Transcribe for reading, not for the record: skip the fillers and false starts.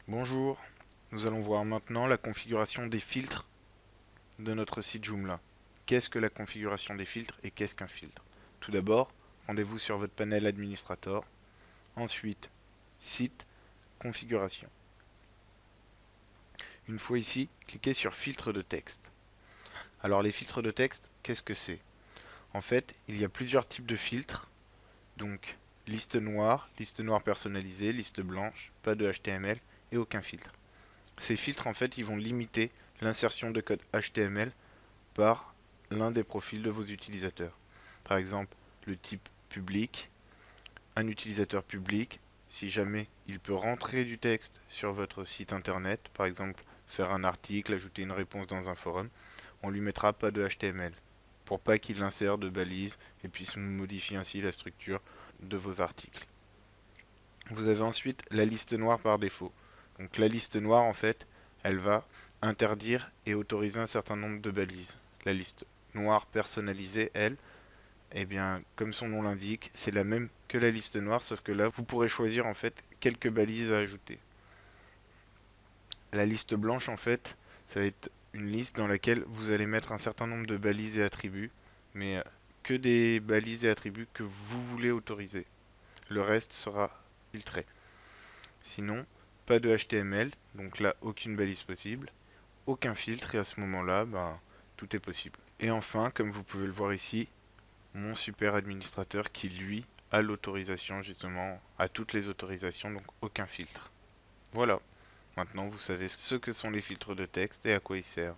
Bonjour, nous allons voir maintenant la configuration des filtres de notre site Joomla. Qu'est-ce que la configuration des filtres et qu'est-ce qu'un filtre? Tout d'abord, rendez-vous sur votre panel administrateur. Ensuite, site, configuration. Une fois ici, cliquez sur filtre de texte. Alors les filtres de texte, qu'est-ce que c'est? En fait, il y a plusieurs types de filtres. Donc, liste noire personnalisée, liste blanche, pas de HTML et aucun filtre. Ces filtres, en fait, ils vont limiter l'insertion de code HTML par l'un des profils de vos utilisateurs. Par exemple, le type public, un utilisateur public, si jamais il peut rentrer du texte sur votre site internet, par exemple faire un article, ajouter une réponse dans un forum, on lui mettra pas de HTML pour pas qu'il insère de balises et puisse modifier ainsi la structure de vos articles. Vous avez ensuite la liste noire par défaut. Donc la liste noire, en fait, elle va interdire et autoriser un certain nombre de balises. La liste noire personnalisée, elle, eh bien, comme son nom l'indique, c'est la même que la liste noire, sauf que là, vous pourrez choisir en fait quelques balises à ajouter. La liste blanche, en fait, ça va être une liste dans laquelle vous allez mettre un certain nombre de balises et attributs, mais que des balises et attributs que vous voulez autoriser. Le reste sera filtré. Sinon, pas de HTML, donc là, aucune balise possible, aucun filtre, et à ce moment-là, ben, tout est possible. Et enfin, comme vous pouvez le voir ici, mon super administrateur qui, lui, a l'autorisation, justement, à toutes les autorisations, donc aucun filtre. Voilà, maintenant vous savez ce que sont les filtres de texte et à quoi ils servent.